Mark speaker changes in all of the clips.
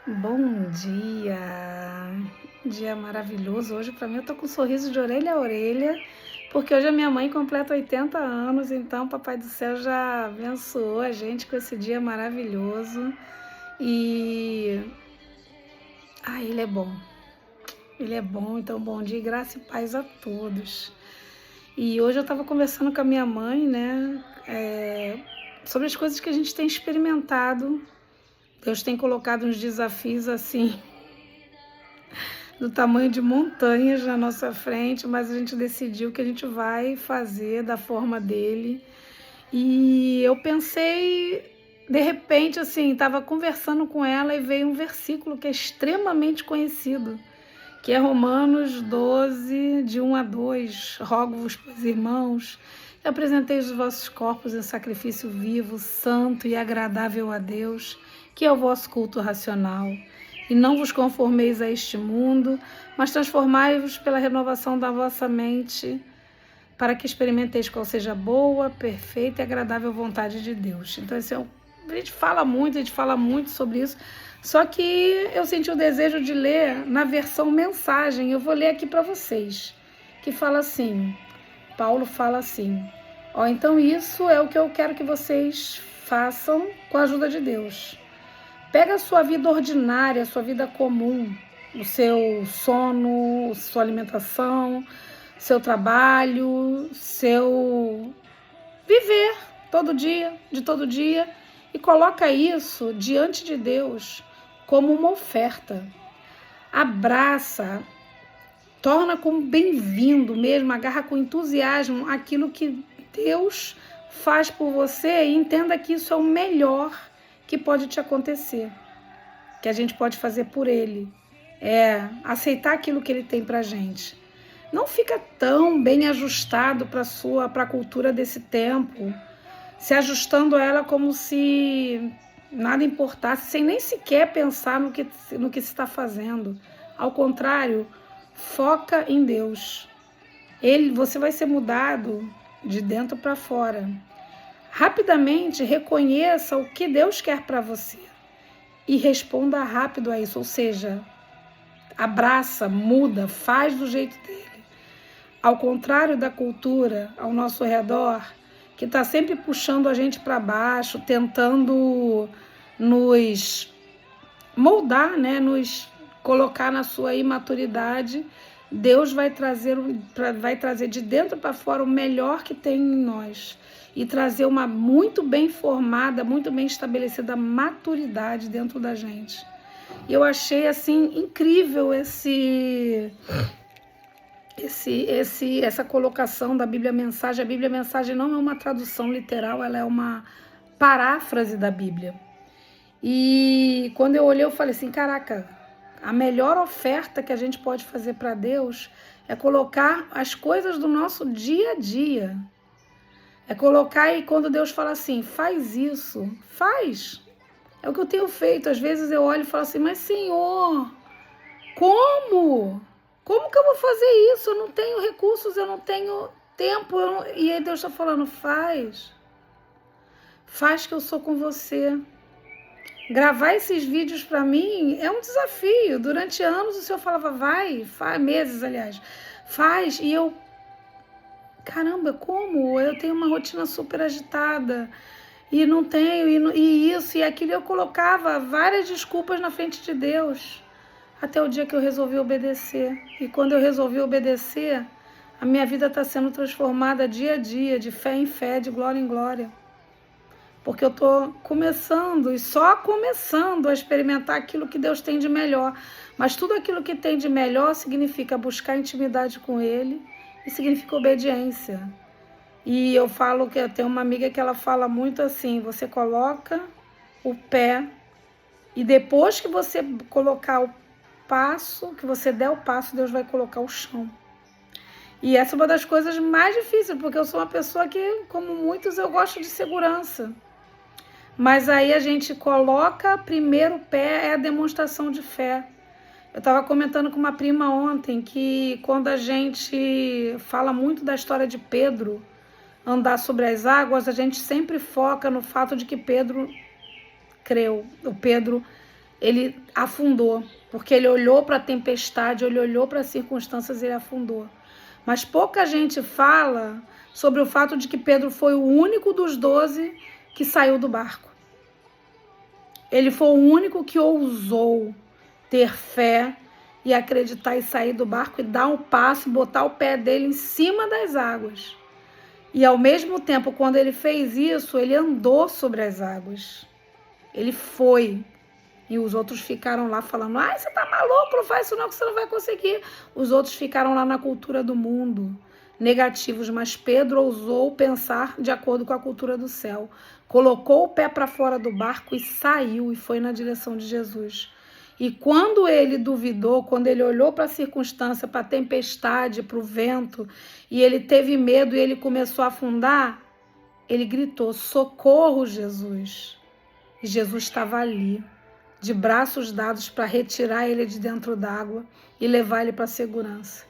Speaker 1: Bom dia! Dia maravilhoso. Hoje, para mim, eu tô com um sorriso de orelha a orelha, porque hoje a minha mãe completa 80 anos, então o Papai do Céu já abençoou a gente com esse dia maravilhoso. E ele é bom. Ele é bom, então bom dia, graça e paz a todos. E hoje eu estava conversando com a minha mãe, né, sobre as coisas que a gente tem experimentado. Deus tem colocado uns desafios assim do tamanho de montanhas na nossa frente, mas a gente decidiu que a gente vai fazer da forma dele. E eu pensei, de repente, assim, estava conversando com ela e veio um versículo que é extremamente conhecido, que é Romanos 12, de 1 a 2. Rogo-vos, pois, irmãos, que apresenteis os vossos corpos em sacrifício vivo, santo e agradável a Deus, que é o vosso culto racional. E não vos conformeis a este mundo, mas transformai-vos pela renovação da vossa mente, para que experimenteis qual seja a boa, perfeita e agradável vontade de Deus. Então, a gente fala muito sobre isso, só que eu senti o desejo de ler na versão mensagem. Eu vou ler aqui para vocês, que fala assim, Paulo fala assim, então isso é o que eu quero que vocês façam com a ajuda de Deus. Pega a sua vida ordinária, a sua vida comum, o seu sono, sua alimentação, seu trabalho, seu viver de todo dia, e coloca isso diante de Deus como uma oferta. Abraça, torna como bem-vindo mesmo, agarra com entusiasmo aquilo que Deus faz por você e entenda que isso é o melhor que pode te acontecer, que a gente pode fazer por ele, aceitar aquilo que ele tem pra gente. Não fica tão bem ajustado para a cultura desse tempo, se ajustando a ela como se nada importasse, sem nem sequer pensar no que se está fazendo. Ao contrário, foca em Deus. Você vai ser mudado de dentro para fora. Rapidamente reconheça o que Deus quer para você e responda rápido a isso, ou seja, abraça, muda, faz do jeito dele. Ao contrário da cultura ao nosso redor, que está sempre puxando a gente para baixo, tentando nos moldar, né? Nos colocar na sua imaturidade, Deus vai trazer de dentro para fora o melhor que tem em nós e trazer uma muito bem formada, muito bem estabelecida maturidade dentro da gente. E eu achei assim incrível essa colocação da Bíblia Mensagem. A Bíblia Mensagem não é uma tradução literal, ela é uma paráfrase da Bíblia. E quando eu olhei, eu falei assim, caraca, a melhor oferta que a gente pode fazer para Deus é colocar as coisas do nosso dia a dia. É colocar, e quando Deus fala assim, faz isso, faz. É o que eu tenho feito. Às vezes eu olho e falo assim, mas Senhor, como? Como que eu vou fazer isso? Eu não tenho recursos, eu não tenho tempo. E aí Deus está falando, faz. Faz que eu sou com você. Gravar esses vídeos para mim é um desafio. Durante anos o Senhor falava, meses, aliás, faz. E eu, caramba, como? Eu tenho uma rotina super agitada e não tenho, e isso e aquilo. Eu colocava várias desculpas na frente de Deus, até o dia que eu resolvi obedecer. E quando eu resolvi obedecer, a minha vida está sendo transformada dia a dia, de fé em fé, de glória em glória. Porque eu estou começando, e só começando a experimentar aquilo que Deus tem de melhor. Mas tudo aquilo que tem de melhor significa buscar intimidade com Ele e significa obediência. E eu falo que eu tenho uma amiga que ela fala muito assim, você coloca o pé e depois que você colocar o passo, que você der o passo, Deus vai colocar o chão. E essa é uma das coisas mais difíceis, porque eu sou uma pessoa que, como muitos, eu gosto de segurança. Mas aí a gente coloca primeiro o pé, é a demonstração de fé. Eu estava comentando com uma prima ontem que quando a gente fala muito da história de Pedro andar sobre as águas, a gente sempre foca no fato de que Pedro creu. O Pedro, ele afundou, porque ele olhou para a tempestade, ele olhou para as circunstâncias e ele afundou. Mas pouca gente fala sobre o fato de que Pedro foi o único dos 12 que saiu do barco. Ele foi o único que ousou ter fé e acreditar e sair do barco e dar um passo, botar o pé dele em cima das águas. E ao mesmo tempo, quando ele fez isso, ele andou sobre as águas. Ele foi. E os outros ficaram lá falando, ai, você tá maluco, não faz isso não que você não vai conseguir. Os outros ficaram lá na cultura do mundo, negativos, mas Pedro ousou pensar de acordo com a cultura do céu. Colocou o pé para fora do barco e saiu e foi na direção de Jesus. E quando ele duvidou, quando ele olhou para a circunstância, para a tempestade, para o vento, e ele teve medo e ele começou a afundar, ele gritou, socorro, Jesus. E Jesus estava ali, de braços dados para retirar ele de dentro d'água e levar ele para a segurança.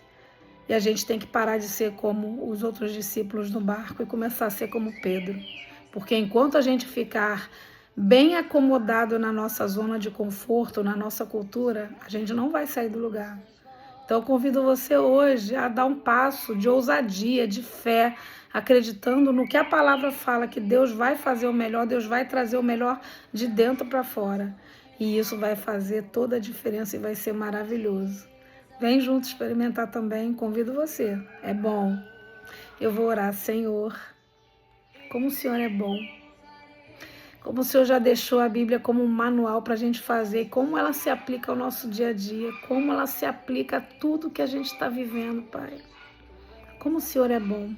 Speaker 1: E a gente tem que parar de ser como os outros discípulos no barco e começar a ser como Pedro. Porque enquanto a gente ficar bem acomodado na nossa zona de conforto, na nossa cultura, a gente não vai sair do lugar. Então eu convido você hoje a dar um passo de ousadia, de fé, acreditando no que a palavra fala, que Deus vai fazer o melhor, Deus vai trazer o melhor de dentro para fora. E isso vai fazer toda a diferença e vai ser maravilhoso. Vem junto experimentar também, convido você. É bom. Eu vou orar, Senhor, como o Senhor é bom. Como o Senhor já deixou a Bíblia como um manual para a gente fazer, como ela se aplica ao nosso dia a dia, como ela se aplica a tudo que a gente está vivendo, Pai. Como o Senhor é bom,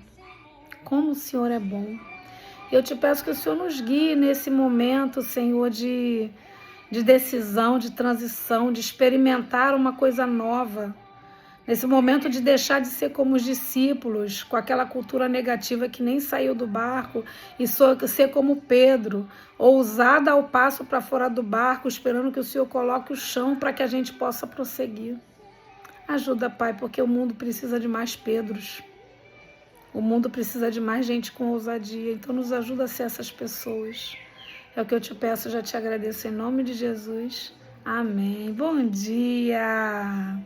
Speaker 1: como o Senhor é bom. Eu te peço que o Senhor nos guie nesse momento, Senhor, de decisão, de transição, de experimentar uma coisa nova. Nesse momento de deixar de ser como os discípulos, com aquela cultura negativa que nem saiu do barco, e ser como Pedro, ousar dar o passo para fora do barco, esperando que o Senhor coloque o chão para que a gente possa prosseguir. Ajuda, Pai, porque o mundo precisa de mais Pedros. O mundo precisa de mais gente com ousadia, então nos ajuda a ser essas pessoas. É o que eu te peço, já te agradeço em nome de Jesus. Amém. Bom dia!